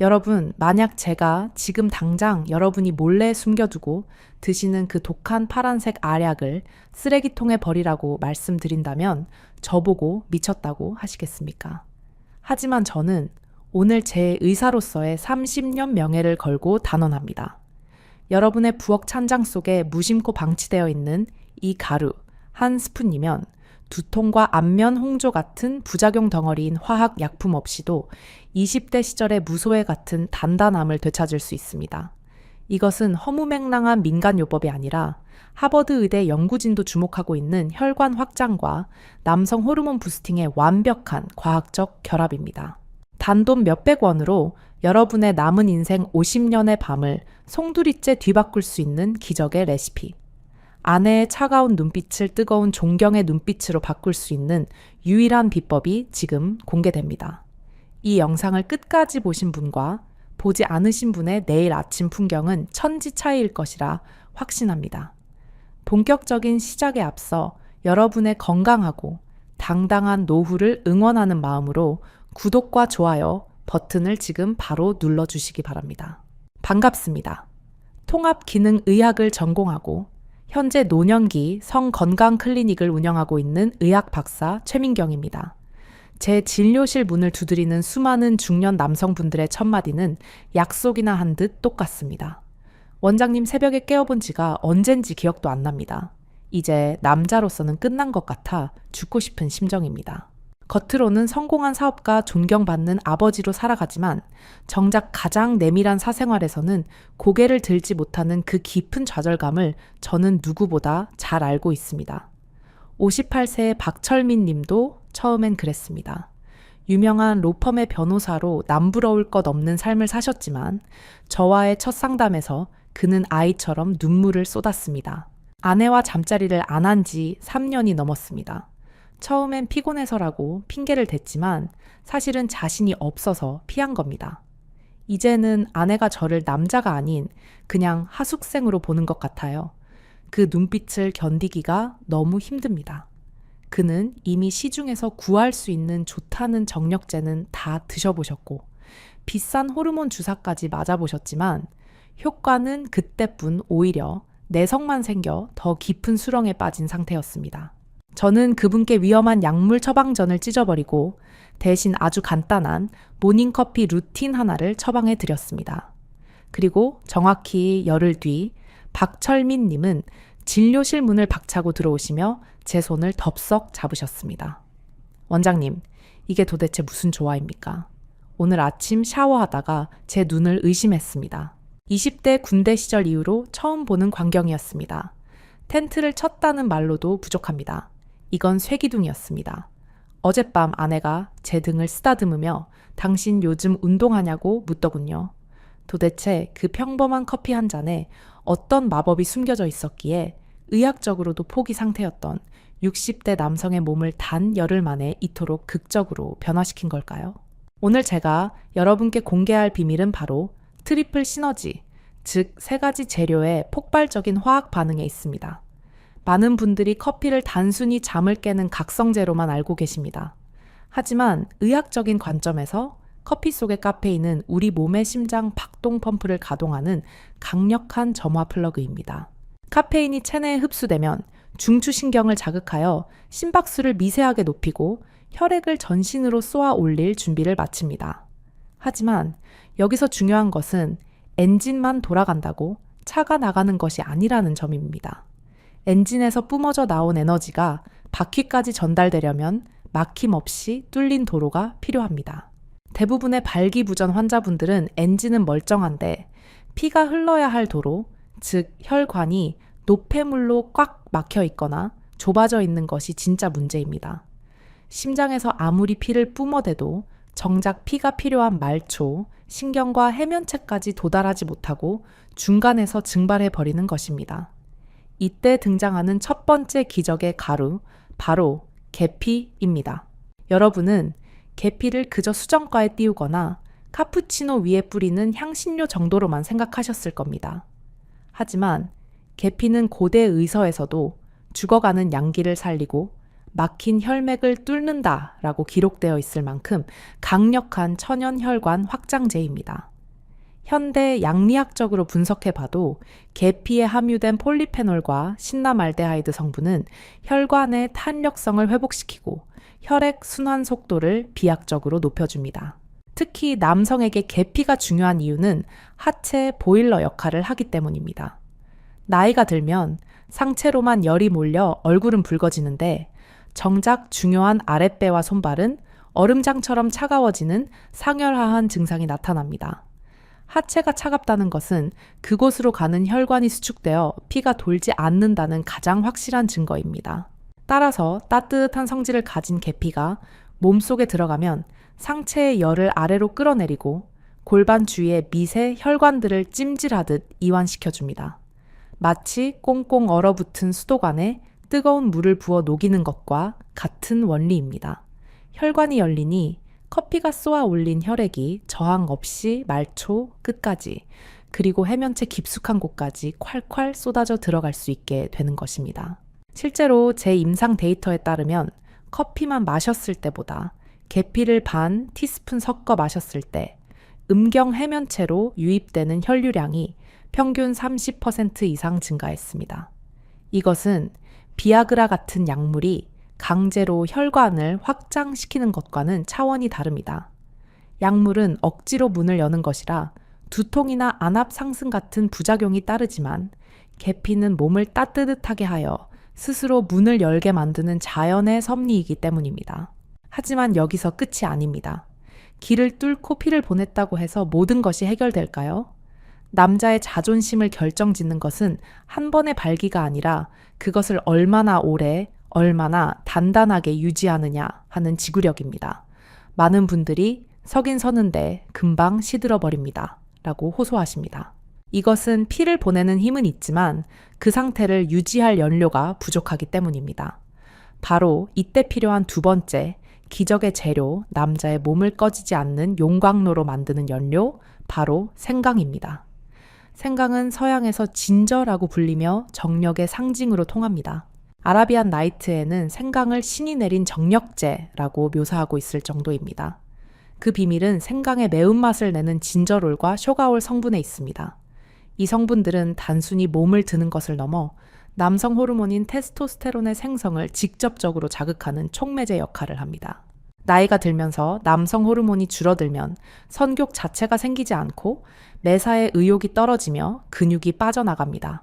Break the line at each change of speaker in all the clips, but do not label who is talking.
여러분, 만약 제가 지금 당장 여러분이 몰래 숨겨두고 드시는 그 독한 파란색 알약을 쓰레기통에 버리라고 말씀드린다면 저보고 미쳤다고 하시겠습니까? 하지만 저는 오늘 제 의사로서의 30년 명예를 걸고 단언합니다. 여러분의 부엌 찬장 속에 무심코 방치되어 있는 이 가루 한 스푼이면 두통과 안면 홍조 같은 부작용 덩어리인 화학 약품 없이도 20대 시절의 무소해 같은 단단함을 되찾을 수 있습니다. 이것은 허무맹랑한 민간요법이 아니라 하버드 의대 연구진도 주목하고 있는 혈관 확장과 남성 호르몬 부스팅의 완벽한 과학적 결합입니다. 단돈 몇백 원으로 여러분의 남은 인생 50년의 밤을 송두리째 뒤바꿀 수 있는 기적의 레시피. 아내의 차가운 눈빛을 뜨거운 존경의 눈빛으로 바꿀 수 있는 유일한 비법이 지금 공개됩니다. 이 영상을 끝까지 보신 분과 보지 않으신 분의 내일 아침 풍경은 천지 차이일 것이라 확신합니다. 본격적인 시작에 앞서 여러분의 건강하고 당당한 노후를 응원하는 마음으로 구독과 좋아요 버튼을 지금 바로 눌러주시기 바랍니다. 반갑습니다. 통합기능의학을 전공하고 현재 노년기 성건강 클리닉을 운영하고 있는 의학 박사 최민경입니다. 제 진료실 문을 두드리는 수많은 중년 남성분들의 첫마디는 약속이나 한 듯 똑같습니다. 원장님 새벽에 깨어본 지가 언젠지 기억도 안 납니다. 이제 남자로서는 끝난 것 같아 죽고 싶은 심정입니다. 겉으로는 성공한 사업가 존경받는 아버지로 살아가지만 정작 가장 내밀한 사생활에서는 고개를 들지 못하는 그 깊은 좌절감을 저는 누구보다 잘 알고 있습니다. 58세의 박철민 님도 처음엔 그랬습니다. 유명한 로펌의 변호사로 남부러울 것 없는 삶을 사셨지만 저와의 첫 상담에서 그는 아이처럼 눈물을 쏟았습니다. 아내와 잠자리를 안 한 지 3년이 넘었습니다. 처음엔 피곤해서라고 핑계를 댔지만 사실은 자신이 없어서 피한 겁니다. 이제는 아내가 저를 남자가 아닌 그냥 하숙생으로 보는 것 같아요. 그 눈빛을 견디기가 너무 힘듭니다. 그는 이미 시중에서 구할 수 있는 좋다는 정력제는 다 드셔보셨고 비싼 호르몬 주사까지 맞아보셨지만 효과는 그때뿐 오히려 내성만 생겨 더 깊은 수렁에 빠진 상태였습니다. 저는 그분께 위험한 약물 처방전을 찢어버리고 대신 아주 간단한 모닝커피 루틴 하나를 처방해 드렸습니다. 그리고 정확히 열흘 뒤 박철민 님은 진료실 문을 박차고 들어오시며 제 손을 덥석 잡으셨습니다. 원장님, 이게 도대체 무슨 조화입니까? 오늘 아침 샤워하다가 제 눈을 의심했습니다. 20대 군대 시절 이후로 처음 보는 광경이었습니다. 텐트를 쳤다는 말로도 부족합니다. 이건 쇠기둥이었습니다. 어젯밤 아내가 제 등을 쓰다듬으며 당신 요즘 운동하냐고 묻더군요. 도대체 그 평범한 커피 한 잔에 어떤 마법이 숨겨져 있었기에 의학적으로도 포기 상태였던 60대 남성의 몸을 단 열흘 만에 이토록 극적으로 변화시킨 걸까요? 오늘 제가 여러분께 공개할 비밀은 바로 트리플 시너지, 즉 세 가지 재료의 폭발적인 화학 반응에 있습니다. 많은 분들이 커피를 단순히 잠을 깨는 각성제로만 알고 계십니다. 하지만 의학적인 관점에서 커피 속의 카페인은 우리 몸의 심장 박동 펌프를 가동하는 강력한 점화 플러그입니다. 카페인이 체내에 흡수되면 중추신경을 자극하여 심박수를 미세하게 높이고 혈액을 전신으로 쏘아 올릴 준비를 마칩니다. 하지만 여기서 중요한 것은 엔진만 돌아간다고 차가 나가는 것이 아니라는 점입니다. 엔진에서 뿜어져 나온 에너지가 바퀴까지 전달되려면 막힘없이 뚫린 도로가 필요합니다. 대부분의 발기부전 환자분들은 엔진은 멀쩡한데 피가 흘러야 할 도로, 즉 혈관이 노폐물로 꽉 막혀 있거나 좁아져 있는 것이 진짜 문제입니다. 심장에서 아무리 피를 뿜어대도 정작 피가 필요한 말초, 신경과 해면체까지 도달하지 못하고 중간에서 증발해버리는 것입니다. 이때 등장하는 첫 번째 기적의 가루, 바로 계피입니다. 여러분은 계피를 그저 수정과에 띄우거나 카푸치노 위에 뿌리는 향신료 정도로만 생각하셨을 겁니다. 하지만 계피는 고대 의서에서도 죽어가는 양기를 살리고 막힌 혈맥을 뚫는다라고 기록되어 있을 만큼 강력한 천연혈관 확장제입니다. 현대 양리학적으로 분석해봐도 계피에 함유된 폴리페놀과 신라말데하이드 성분은 혈관의 탄력성을 회복시키고 혈액 순환 속도를 비약적으로 높여줍니다. 특히 남성에게 계피가 중요한 이유는 하체 보일러 역할을 하기 때문입니다. 나이가 들면 상체로만 열이 몰려 얼굴은 붉어지는데 정작 중요한 아랫배와 손발은 얼음장처럼 차가워지는 상열하한 증상이 나타납니다. 하체가 차갑다는 것은 그곳으로 가는 혈관이 수축되어 피가 돌지 않는다는 가장 확실한 증거입니다. 따라서 따뜻한 성질을 가진 계피가 몸속에 들어가면 상체의 열을 아래로 끌어내리고 골반 주위의 미세 혈관들을 찜질하듯 이완시켜줍니다. 마치 꽁꽁 얼어붙은 수도관에 뜨거운 물을 부어 녹이는 것과 같은 원리입니다. 혈관이 열리니 커피가 쏘아 올린 혈액이 저항 없이 말초 끝까지 그리고 해면체 깊숙한 곳까지 콸콸 쏟아져 들어갈 수 있게 되는 것입니다. 실제로 제 임상 데이터에 따르면 커피만 마셨을 때보다 계피를 반 티스푼 섞어 마셨을 때 음경 해면체로 유입되는 혈류량이 평균 30% 이상 증가했습니다. 이것은 비아그라 같은 약물이 강제로 혈관을 확장시키는 것과는 차원이 다릅니다. 약물은 억지로 문을 여는 것이라 두통이나 안압 상승 같은 부작용이 따르지만 계피는 몸을 따뜻하게 하여 스스로 문을 열게 만드는 자연의 섭리이기 때문입니다. 하지만 여기서 끝이 아닙니다. 길을 뚫고 피를 보냈다고 해서 모든 것이 해결될까요? 남자의 자존심을 결정짓는 것은 한 번의 발기가 아니라 그것을 얼마나 오래, 얼마나 단단하게 유지하느냐 하는 지구력입니다. 많은 분들이 서긴 서는데 금방 시들어버립니다. 라고 호소하십니다. 이것은 피를 보내는 힘은 있지만 그 상태를 유지할 연료가 부족하기 때문입니다. 바로 이때 필요한 두 번째, 기적의 재료, 남자의 몸을 꺼지지 않는 용광로로 만드는 연료, 바로 생강입니다. 생강은 서양에서 진저라고 불리며 정력의 상징으로 통합니다. 아라비안 나이트에는 생강을 신이 내린 정력제라고 묘사하고 있을 정도입니다. 그 비밀은 생강의 매운맛을 내는 진저롤과 쇼가올 성분에 있습니다. 이 성분들은 단순히 몸을 드는 것을 넘어 남성 호르몬인 테스토스테론의 생성을 직접적으로 자극하는 촉매제 역할을 합니다. 나이가 들면서 남성 호르몬이 줄어들면 선교 자체가 생기지 않고 매사에 의욕이 떨어지며 근육이 빠져나갑니다.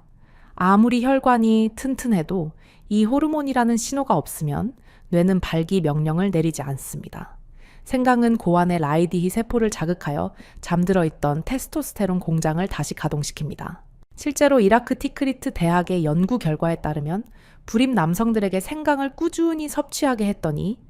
아무리 혈관이 튼튼해도 이 호르몬이라는 신호가 없으면 뇌는 발기 명령을 내리지 않습니다. 생강은 고환의 라이디히 세포를 자극하여 잠들어 있던 테스토스테론 공장을 다시 가동시킵니다. 실제로 이라크 티크리트 대학의 연구 결과에 따르면 불임 남성들에게 생강을 꾸준히 섭취하게 했더니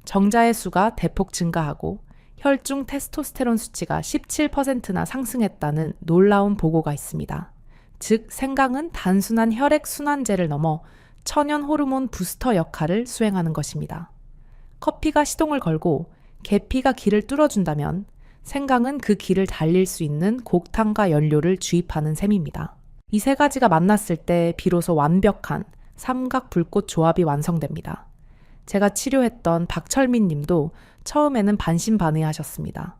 정자의 수가 대폭 증가하고 혈중 테스토스테론 수치가 17%나 상승했다는 놀라운 보고가 있습니다. 즉, 생강은 단순한 혈액 순환제를 넘어 천연 호르몬 부스터 역할을 수행하는 것입니다. 커피가 시동을 걸고 계피가 길을 뚫어준다면 생강은 그 길을 달릴 수 있는 곡탄과 연료를 주입하는 셈입니다. 이 세 가지가 만났을 때 비로소 완벽한 삼각불꽃 조합이 완성됩니다. 제가 치료했던 박철민 님도 처음에는 반신반의하셨습니다.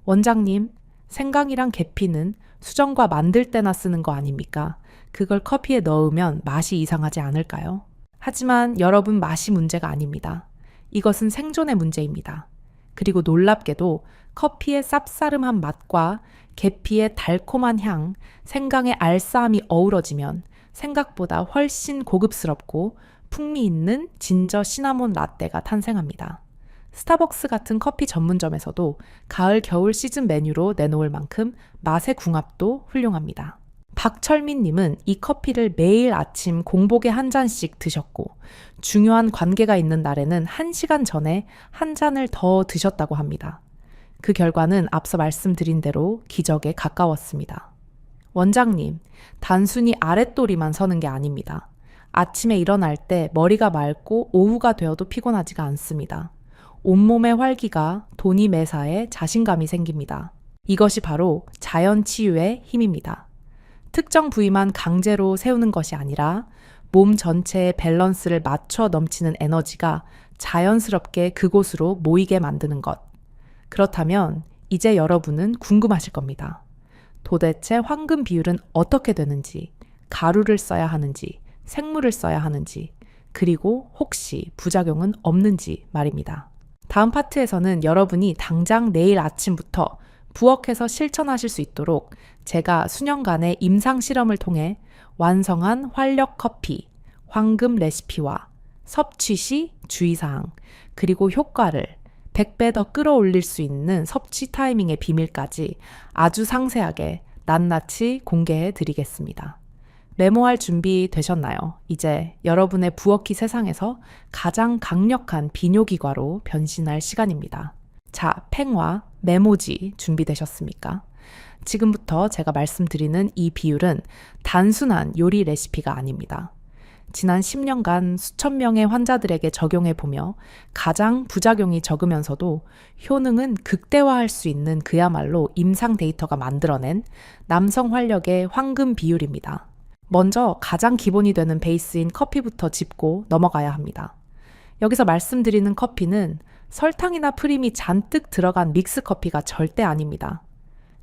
원장님, 생강이랑 계피는 수정과 만들 때나 쓰는 거 아닙니까? 그걸 커피에 넣으면 맛이 이상하지 않을까요? 하지만 여러분, 맛이 문제가 아닙니다. 이것은 생존의 문제입니다. 그리고 놀랍게도 커피의 쌉싸름한 맛과 계피의 달콤한 향, 생강의 알싸함이 어우러지면 생각보다 훨씬 고급스럽고 풍미 있는 진저 시나몬 라떼가 탄생합니다. 스타벅스 같은 커피 전문점에서도 가을, 겨울 시즌 메뉴로 내놓을 만큼 맛의 궁합도 훌륭합니다. 박철민 님은 이 커피를 매일 아침 공복에 한 잔씩 드셨고 중요한 관계가 있는 날에는 1시간 전에 한 잔을 더 드셨다고 합니다. 그 결과는 앞서 말씀드린 대로 기적에 가까웠습니다. 원장님, 단순히 아랫도리만 서는 게 아닙니다. 아침에 일어날 때 머리가 맑고 오후가 되어도 피곤하지가 않습니다. 온몸의 활기가 도니 매사에 자신감이 생깁니다. 이것이 바로 자연 치유의 힘입니다. 특정 부위만 강제로 세우는 것이 아니라 몸 전체의 밸런스를 맞춰 넘치는 에너지가 자연스럽게 그곳으로 모이게 만드는 것. 그렇다면 이제 여러분은 궁금하실 겁니다. 도대체 황금 비율은 어떻게 되는지, 가루를 써야 하는지, 생물을 써야 하는지, 그리고 혹시 부작용은 없는지 말입니다. 다음 파트에서는 여러분이 당장 내일 아침부터 부엌에서 실천하실 수 있도록 제가 수년간의 임상 실험을 통해 완성한 활력 커피, 황금 레시피와 섭취 시 주의사항, 그리고 효과를 100배 더 끌어올릴 수 있는 섭취 타이밍의 비밀까지 아주 상세하게 낱낱이 공개해 드리겠습니다. 메모할 준비 되셨나요? 이제 여러분의 부엌이 세상에서 가장 강력한 비뇨기과로 변신할 시간입니다. 자, 팽과 메모지 준비되셨습니까? 지금부터 제가 말씀드리는 이 비율은 단순한 요리 레시피가 아닙니다. 지난 10년간 수천 명의 환자들에게 적용해보며 가장 부작용이 적으면서도 효능은 극대화할 수 있는 그야말로 임상 데이터가 만들어낸 남성 활력의 황금 비율입니다. 먼저 가장 기본이 되는 베이스인 커피부터 짚고 넘어가야 합니다. 여기서 말씀드리는 커피는 설탕이나 프림이 잔뜩 들어간 믹스 커피가 절대 아닙니다.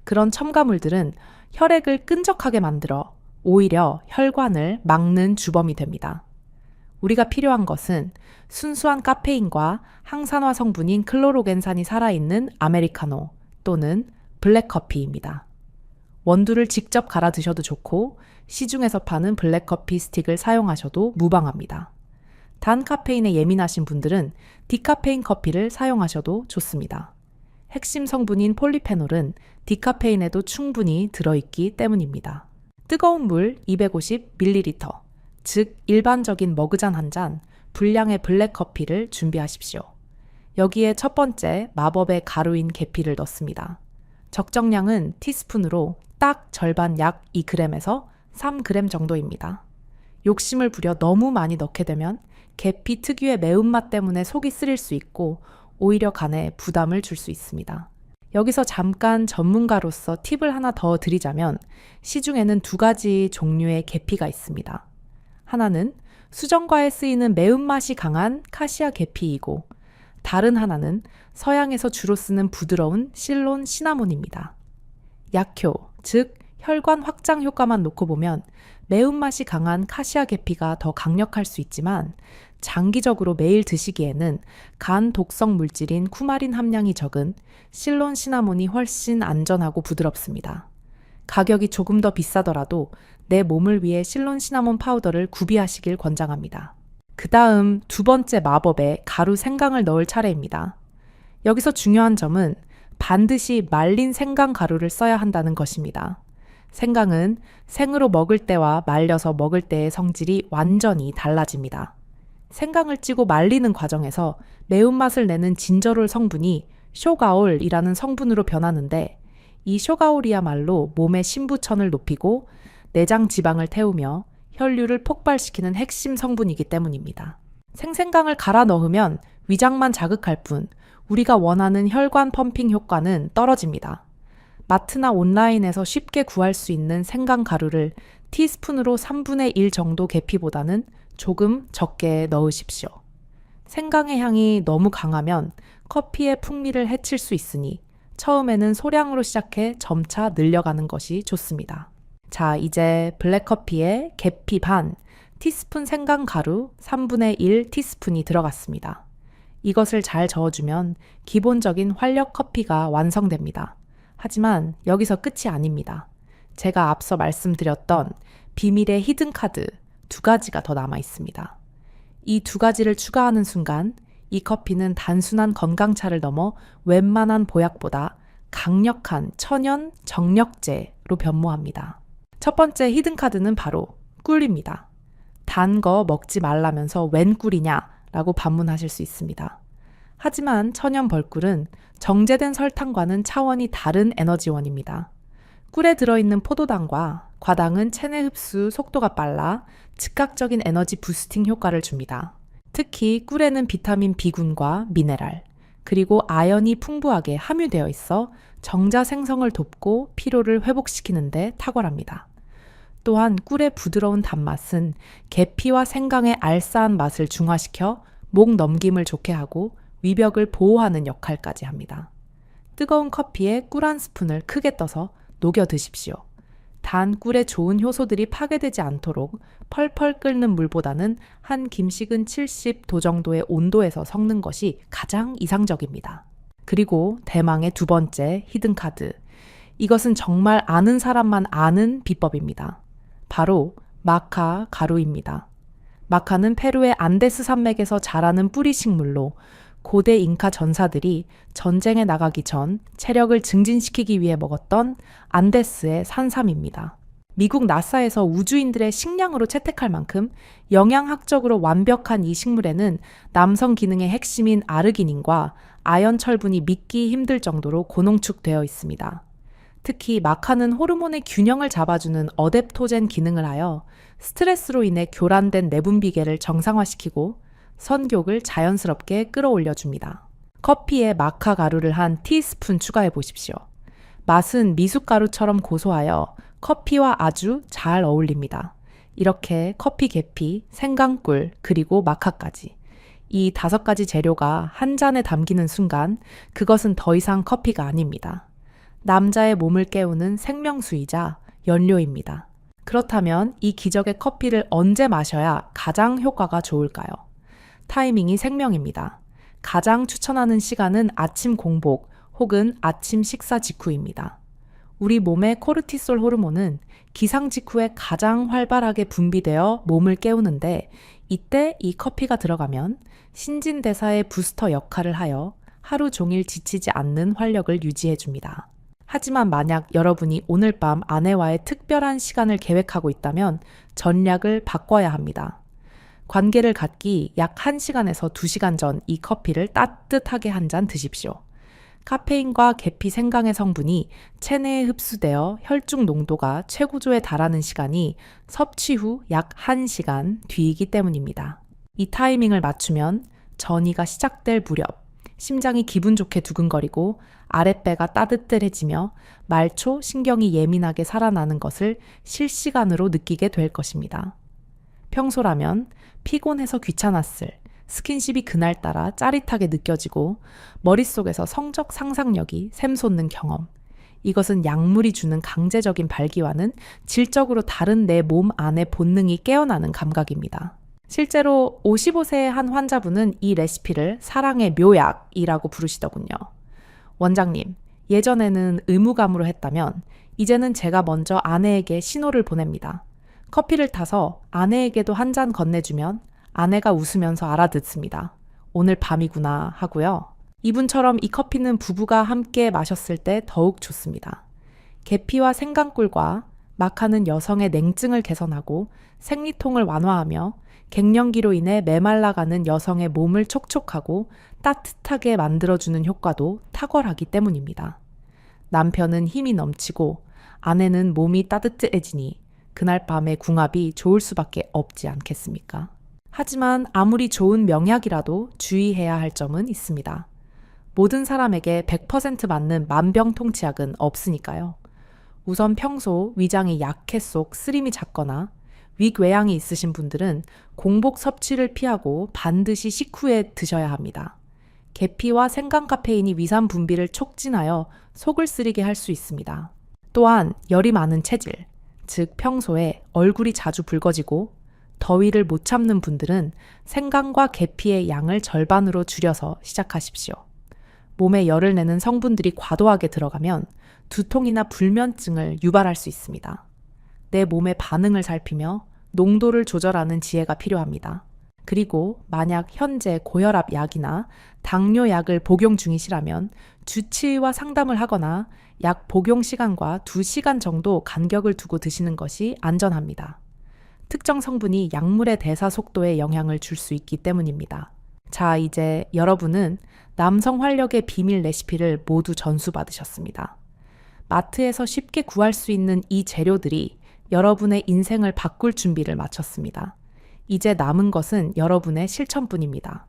그런 첨가물들은 혈액을 끈적하게 만들어 오히려 혈관을 막는 주범이 됩니다. 우리가 필요한 것은 순수한 카페인과 항산화 성분인 클로로겐산이 살아있는 아메리카노 또는 블랙커피입니다. 원두를 직접 갈아 드셔도 좋고 시중에서 파는 블랙커피 스틱을 사용하셔도 무방합니다. 단 카페인에 예민하신 분들은 디카페인 커피를 사용하셔도 좋습니다. 핵심 성분인 폴리페놀은 디카페인에도 충분히 들어있기 때문입니다. 뜨거운 물 250ml, 즉 일반적인 머그잔 한 잔, 분량의 블랙커피를 준비하십시오. 여기에 첫 번째 마법의 가루인 계피를 넣습니다. 적정량은 티스푼으로 딱 절반 약 2g에서 3g 정도입니다. 욕심을 부려 너무 많이 넣게 되면 계피 특유의 매운맛 때문에 속이 쓰릴 수 있고 오히려 간에 부담을 줄 수 있습니다. 여기서 잠깐 전문가로서 팁을 하나 더 드리자면 시중에는 두 가지 종류의 계피가 있습니다. 하나는 수정과에 쓰이는 매운맛이 강한 카시아 계피이고 다른 하나는 서양에서 주로 쓰는 부드러운 실론 시나몬입니다. 약효, 즉 혈관 확장 효과만 놓고 보면 매운맛이 강한 카시아 계피가 더 강력할 수 있지만 장기적으로 매일 드시기에는 간 독성 물질인 쿠마린 함량이 적은 실론 시나몬이 훨씬 안전하고 부드럽습니다. 가격이 조금 더 비싸더라도 내 몸을 위해 실론 시나몬 파우더를 구비하시길 권장합니다. 그 다음 두 번째 마법에 가루 생강을 넣을 차례입니다. 여기서 중요한 점은 반드시 말린 생강 가루를 써야 한다는 것입니다. 생강은 생으로 먹을 때와 말려서 먹을 때의 성질이 완전히 달라집니다. 생강을 찌고 말리는 과정에서 매운맛을 내는 진저롤 성분이 쇼가올이라는 성분으로 변하는데 이 쇼가올이야말로 몸의 신부천을 높이고 내장 지방을 태우며 혈류를 폭발시키는 핵심 성분이기 때문입니다. 생생강을 갈아 넣으면 위장만 자극할 뿐 우리가 원하는 혈관 펌핑 효과는 떨어집니다. 마트나 온라인에서 쉽게 구할 수 있는 생강 가루를 티스푼으로 3분의 1 정도 계피보다는 조금 적게 넣으십시오. 생강의 향이 너무 강하면 커피의 풍미를 해칠 수 있으니 처음에는 소량으로 시작해 점차 늘려가는 것이 좋습니다. 자, 이제 블랙커피에 계피 반, 티스푼 생강 가루 3분의 1 티스푼이 들어갔습니다. 이것을 잘 저어주면 기본적인 활력 커피가 완성됩니다. 하지만 여기서 끝이 아닙니다. 제가 앞서 말씀드렸던 비밀의 히든카드 두 가지가 더 남아 있습니다. 이 두 가지를 추가하는 순간 이 커피는 단순한 건강차를 넘어 웬만한 보약보다 강력한 천연 정력제로 변모합니다. 첫 번째 히든카드는 바로 꿀입니다. 단 거 먹지 말라면서 웬 꿀이냐 라고 반문하실 수 있습니다. 하지만 천연 벌꿀은 정제된 설탕과는 차원이 다른 에너지원입니다. 꿀에 들어있는 포도당과 과당은 체내 흡수 속도가 빨라 즉각적인 에너지 부스팅 효과를 줍니다. 특히 꿀에는 비타민 B군과 미네랄, 그리고 아연이 풍부하게 함유되어 있어 정자 생성을 돕고 피로를 회복시키는 데 탁월합니다. 또한 꿀의 부드러운 단맛은 계피와 생강의 알싸한 맛을 중화시켜 목 넘김을 좋게 하고 위벽을 보호하는 역할까지 합니다. 뜨거운 커피에 꿀 한 스푼을 크게 떠서 녹여 드십시오. 단 꿀의 좋은 효소들이 파괴되지 않도록 펄펄 끓는 물보다는 한 김씩은 70도 정도의 온도에서 섞는 것이 가장 이상적입니다. 그리고 대망의 두 번째 히든카드. 이것은 정말 아는 사람만 아는 비법입니다. 바로 마카 가루입니다. 마카는 페루의 안데스 산맥에서 자라는 뿌리 식물로 고대 잉카 전사들이 전쟁에 나가기 전 체력을 증진시키기 위해 먹었던 안데스의 산삼입니다. 미국 나사에서 우주인들의 식량으로 채택할 만큼 영양학적으로 완벽한 이 식물에는 남성 기능의 핵심인 아르기닌과 아연 철분이 믿기 힘들 정도로 고농축되어 있습니다. 특히 마카는 호르몬의 균형을 잡아주는 어댑토젠 기능을 하여 스트레스로 인해 교란된 내분비계를 정상화시키고 선욕을 자연스럽게 끌어올려줍니다. 커피에 마카 가루를 한 티스푼 추가해 보십시오. 맛은 미숫가루처럼 고소하여 커피와 아주 잘 어울립니다. 이렇게 커피 계피, 생강꿀, 그리고 마카까지. 이 5가지 재료가 한 잔에 담기는 순간 그것은 더 이상 커피가 아닙니다. 남자의 몸을 깨우는 생명수이자 연료입니다. 그렇다면 이 기적의 커피를 언제 마셔야 가장 효과가 좋을까요? 타이밍이 생명입니다. 가장 추천하는 시간은 아침 공복 혹은 아침 식사 직후입니다. 우리 몸의 코르티솔 호르몬은 기상 직후에 가장 활발하게 분비되어 몸을 깨우는데 이때 이 커피가 들어가면 신진대사의 부스터 역할을 하여 하루 종일 지치지 않는 활력을 유지해줍니다. 하지만 만약 여러분이 오늘 밤 아내와의 특별한 시간을 계획하고 있다면 전략을 바꿔야 합니다. 관계를 갖기 약 1시간에서 2시간 전 이 커피를 따뜻하게 한 잔 드십시오. 카페인과 계피 생강의 성분이 체내에 흡수되어 혈중 농도가 최고조에 달하는 시간이 섭취 후 약 1시간 뒤이기 때문입니다. 이 타이밍을 맞추면 전이가 시작될 무렵 심장이 기분 좋게 두근거리고 아랫배가 따뜻해지며 말초 신경이 예민하게 살아나는 것을 실시간으로 느끼게 될 것입니다. 평소라면 피곤해서 귀찮았을 스킨십이 그날따라 짜릿하게 느껴지고 머릿속에서 성적 상상력이 샘솟는 경험. 이것은 약물이 주는 강제적인 발기와는 질적으로 다른 내 몸 안의 본능이 깨어나는 감각입니다. 실제로 55세의 한 환자분은 이 레시피를 사랑의 묘약이라고 부르시더군요. 원장님, 예전에는 의무감으로 했다면 이제는 제가 먼저 아내에게 신호를 보냅니다. 커피를 타서 아내에게도 한 잔 건네주면 아내가 웃으면서 알아듣습니다. 오늘 밤이구나 하고요. 이분처럼 이 커피는 부부가 함께 마셨을 때 더욱 좋습니다. 계피와 생강꿀과 마카는 여성의 냉증을 개선하고 생리통을 완화하며 갱년기로 인해 메말라가는 여성의 몸을 촉촉하고 따뜻하게 만들어주는 효과도 탁월하기 때문입니다. 남편은 힘이 넘치고 아내는 몸이 따뜻해지니 그날 밤의 궁합이 좋을 수밖에 없지 않겠습니까? 하지만 아무리 좋은 명약이라도 주의해야 할 점은 있습니다. 모든 사람에게 100% 맞는 만병통치약은 없으니까요. 우선 평소 위장이 약해 속 쓰림이 잦거나 위궤양이 있으신 분들은 공복 섭취를 피하고 반드시 식후에 드셔야 합니다. 계피와 생강 카페인이 위산 분비를 촉진하여 속을 쓰리게 할 수 있습니다. 또한 열이 많은 체질, 즉 평소에 얼굴이 자주 붉어지고 더위를 못 참는 분들은 생강과 계피의 양을 절반으로 줄여서 시작하십시오. 몸에 열을 내는 성분들이 과도하게 들어가면 두통이나 불면증을 유발할 수 있습니다. 내 몸의 반응을 살피며 농도를 조절하는 지혜가 필요합니다. 그리고 만약 현재 고혈압 약이나 당뇨 약을 복용 중이시라면 주치의와 상담을 하거나 약 복용 시간과 2시간 정도 간격을 두고 드시는 것이 안전합니다. 특정 성분이 약물의 대사 속도에 영향을 줄 수 있기 때문입니다. 자, 이제 여러분은 남성 활력의 비밀 레시피를 모두 전수받으셨습니다. 마트에서 쉽게 구할 수 있는 이 재료들이 여러분의 인생을 바꿀 준비를 마쳤습니다. 이제 남은 것은 여러분의 실천뿐입니다.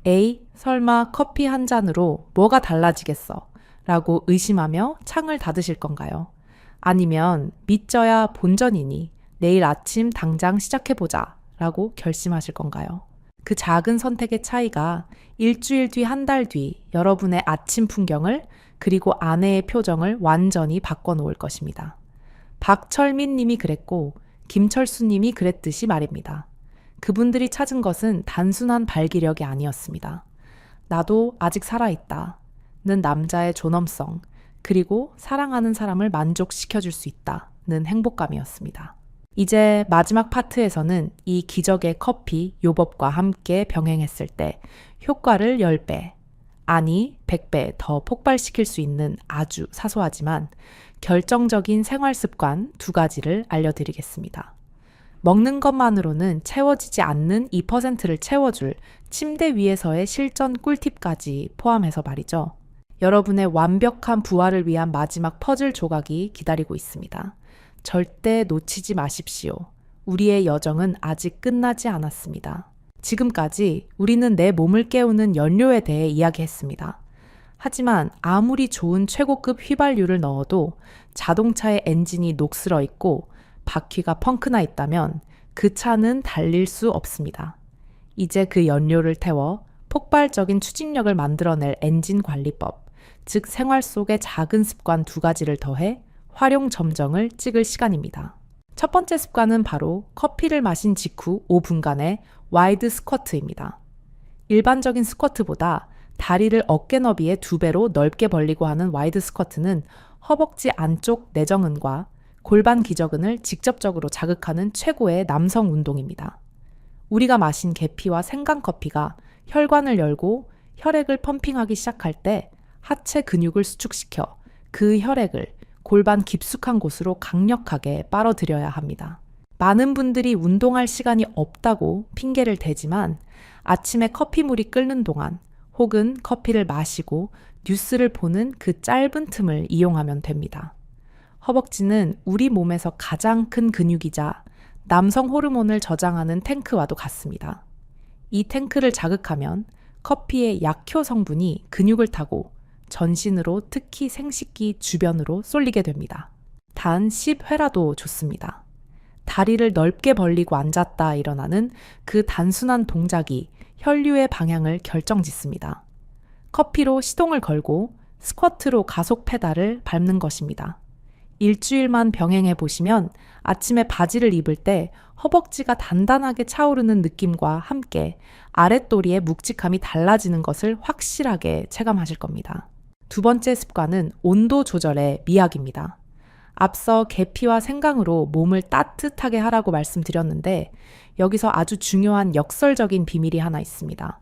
A. 설마 커피 한 잔으로 뭐가 달라지겠어? 라고 의심하며 창을 닫으실 건가요? 아니면 믿져야 본전이니 내일 아침 당장 시작해보자 라고 결심하실 건가요? 그 작은 선택의 차이가 일주일 뒤, 한 달 뒤 여러분의 아침 풍경을 그리고 아내의 표정을 완전히 바꿔놓을 것입니다. 박철민 님이 그랬고 김철수 님이 그랬듯이 말입니다. 그분들이 찾은 것은 단순한 발기력이 아니었습니다. 나도 아직 살아있다. 는 남자의 존엄성, 그리고 사랑하는 사람을 만족시켜줄 수 있다는 행복감이었습니다. 이제 마지막 파트에서는 이 기적의 커피 요법과 함께 병행했을 때 효과를 10배, 아니 100배 더 폭발시킬 수 있는 아주 사소하지만 결정적인 생활 습관 2가지를 알려드리겠습니다. 먹는 것만으로는 채워지지 않는 2%를 채워줄 침대 위에서의 실전 꿀팁까지 포함해서 말이죠. 여러분의 완벽한 부활을 위한 마지막 퍼즐 조각이 기다리고 있습니다. 절대 놓치지 마십시오. 우리의 여정은 아직 끝나지 않았습니다. 지금까지 우리는 내 몸을 깨우는 연료에 대해 이야기했습니다. 하지만 아무리 좋은 최고급 휘발유를 넣어도 자동차의 엔진이 녹슬어 있고 바퀴가 펑크나 있다면 그 차는 달릴 수 없습니다. 이제 그 연료를 태워 폭발적인 추진력을 만들어낼 엔진 관리법, 즉 생활 속의 작은 습관 2가지를 더해 활용 점정을 찍을 시간입니다. 첫 번째 습관은 바로 커피를 마신 직후 5분간의 와이드 스쿼트입니다. 일반적인 스쿼트보다 다리를 어깨 너비의 2배로 넓게 벌리고 하는 와이드 스쿼트는 허벅지 안쪽 내정근과 골반 기저근을 직접적으로 자극하는 최고의 남성 운동입니다. 우리가 마신 계피와 생강커피가 혈관을 열고 혈액을 펌핑하기 시작할 때 하체 근육을 수축시켜 그 혈액을 골반 깊숙한 곳으로 강력하게 빨아들여야 합니다. 많은 분들이 운동할 시간이 없다고 핑계를 대지만 아침에 커피물이 끓는 동안 혹은 커피를 마시고 뉴스를 보는 그 짧은 틈을 이용하면 됩니다. 허벅지는 우리 몸에서 가장 큰 근육이자 남성 호르몬을 저장하는 탱크와도 같습니다. 이 탱크를 자극하면 커피의 약효 성분이 근육을 타고 전신으로 특히 생식기 주변으로 쏠리게 됩니다. 단 10회라도 좋습니다. 다리를 넓게 벌리고 앉았다 일어나는 그 단순한 동작이 혈류의 방향을 결정짓습니다. 커피로 시동을 걸고 스쿼트로 가속 페달을 밟는 것입니다. 일주일만 병행해 보시면 아침에 바지를 입을 때 허벅지가 단단하게 차오르는 느낌과 함께 아랫도리의 묵직함이 달라지는 것을 확실하게 체감하실 겁니다. 2번째 습관은 온도 조절의 미학입니다. 앞서 계피와 생강으로 몸을 따뜻하게 하라고 말씀드렸는데 여기서 아주 중요한 역설적인 비밀이 하나 있습니다.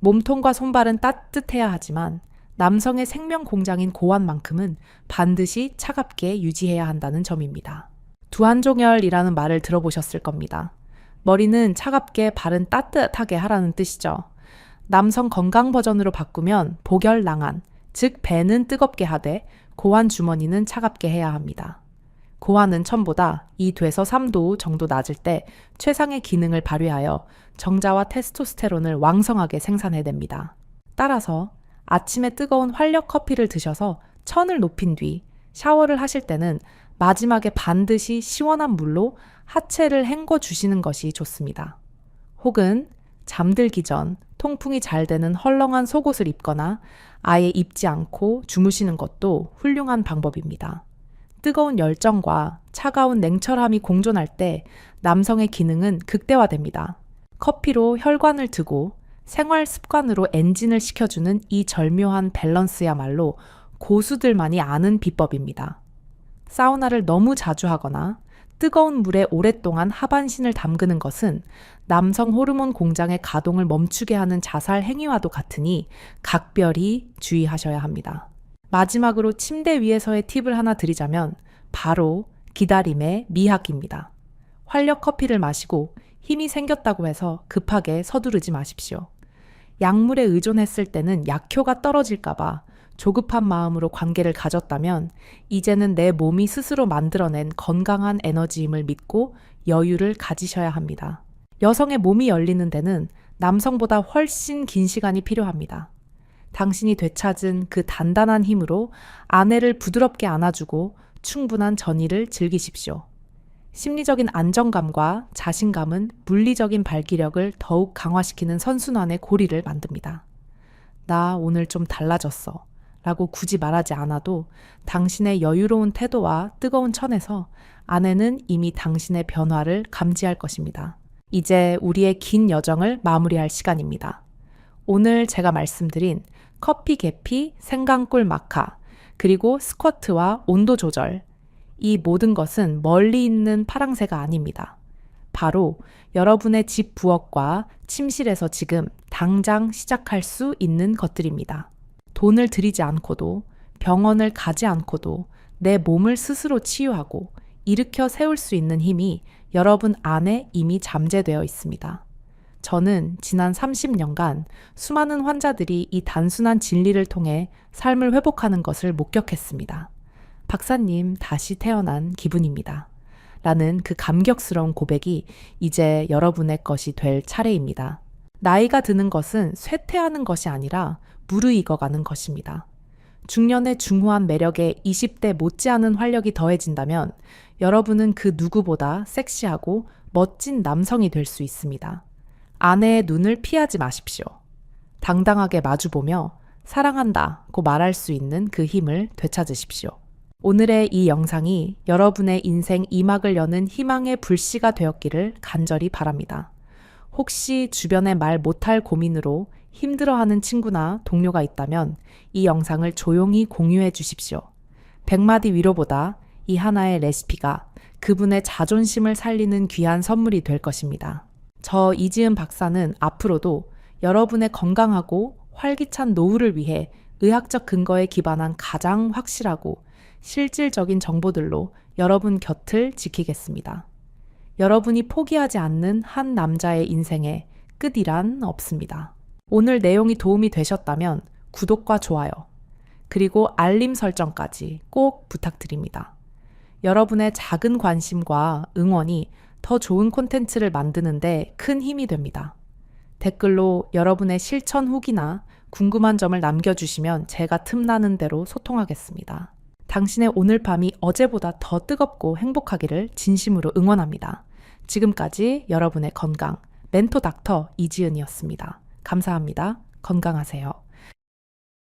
몸통과 손발은 따뜻해야 하지만 남성의 생명 공장인 고환만큼은 반드시 차갑게 유지해야 한다는 점입니다. 두한종열이라는 말을 들어보셨을 겁니다. 머리는 차갑게, 발은 따뜻하게 하라는 뜻이죠. 남성 건강 버전으로 바꾸면 복열낭한, 즉 배는 뜨겁게 하되 고환 주머니는 차갑게 해야 합니다. 고환은 천보다 2도에서 3도 정도 낮을 때 최상의 기능을 발휘하여 정자와 테스토스테론을 왕성하게 생산해냅니다. 따라서 아침에 뜨거운 활력 커피를 드셔서 천을 높인 뒤 샤워를 하실 때는 마지막에 반드시 시원한 물로 하체를 헹궈 주시는 것이 좋습니다. 혹은 잠들기 전 통풍이 잘 되는 헐렁한 속옷을 입거나 아예 입지 않고 주무시는 것도 훌륭한 방법입니다. 뜨거운 열정과 차가운 냉철함이 공존할 때 남성의 기능은 극대화됩니다. 커피로 혈관을 트고 생활 습관으로 엔진을 시켜주는 이 절묘한 밸런스야말로 고수들만이 아는 비법입니다. 사우나를 너무 자주 하거나 뜨거운 물에 오랫동안 하반신을 담그는 것은 남성 호르몬 공장의 가동을 멈추게 하는 자살 행위와도 같으니 각별히 주의하셔야 합니다. 마지막으로 침대 위에서의 팁을 하나 드리자면 바로 기다림의 미학입니다. 활력 커피를 마시고 힘이 생겼다고 해서 급하게 서두르지 마십시오. 약물에 의존했을 때는 약효가 떨어질까봐 조급한 마음으로 관계를 가졌다면 이제는 내 몸이 스스로 만들어낸 건강한 에너지임을 믿고 여유를 가지셔야 합니다. 여성의 몸이 열리는 데는 남성보다 훨씬 긴 시간이 필요합니다. 당신이 되찾은 그 단단한 힘으로 아내를 부드럽게 안아주고 충분한 전의를 즐기십시오. 심리적인 안정감과 자신감은 물리적인 발기력을 더욱 강화시키는 선순환의 고리를 만듭니다. 나 오늘 좀 달라졌어 라고 굳이 말하지 않아도 당신의 여유로운 태도와 뜨거운 천에서 아내는 이미 당신의 변화를 감지할 것입니다. 이제 우리의 긴 여정을 마무리할 시간입니다. 오늘 제가 말씀드린 커피 계피, 생강꿀 마카, 그리고 스쿼트와 온도 조절, 이 모든 것은 멀리 있는 파랑새가 아닙니다. 바로 여러분의 집 부엌과 침실에서 지금 당장 시작할 수 있는 것들입니다. 돈을 들이지 않고도, 병원을 가지 않고도 내 몸을 스스로 치유하고 일으켜 세울 수 있는 힘이 여러분 안에 이미 잠재되어 있습니다. 저는 지난 30년간 수많은 환자들이 이 단순한 진리를 통해 삶을 회복하는 것을 목격했습니다. 박사님, 다시 태어난 기분입니다. 라는 그 감격스러운 고백이 이제 여러분의 것이 될 차례입니다. 나이가 드는 것은 쇠퇴하는 것이 아니라 무르익어가는 것입니다. 중년의 중후한 매력에 20대 못지않은 활력이 더해진다면 여러분은 그 누구보다 섹시하고 멋진 남성이 될 수 있습니다. 아내의 눈을 피하지 마십시오. 당당하게 마주보며 사랑한다고 말할 수 있는 그 힘을 되찾으십시오. 오늘의 이 영상이 여러분의 인생 2막을 여는 희망의 불씨가 되었기를 간절히 바랍니다. 혹시 주변에 말 못할 고민으로 힘들어하는 친구나 동료가 있다면 이 영상을 조용히 공유해 주십시오. 100마디 위로보다 이 하나의 레시피가 그분의 자존심을 살리는 귀한 선물이 될 것입니다. 저 이지은 박사는 앞으로도 여러분의 건강하고 활기찬 노후를 위해 의학적 근거에 기반한 가장 확실하고 실질적인 정보들로 여러분 곁을 지키겠습니다. 여러분이 포기하지 않는 한 남자의 인생에 끝이란 없습니다. 오늘 내용이 도움이 되셨다면 구독과 좋아요, 그리고 알림 설정까지 꼭 부탁드립니다. 여러분의 작은 관심과 응원이 더 좋은 콘텐츠를 만드는데 큰 힘이 됩니다. 댓글로 여러분의 실천 후기나 궁금한 점을 남겨주시면 제가 틈나는 대로 소통하겠습니다. 당신의 오늘 밤이 어제보다 더 뜨겁고 행복하기를 진심으로 응원합니다. 지금까지 여러분의 건강 멘토 닥터 이지은이었습니다. 감사합니다. 건강하세요.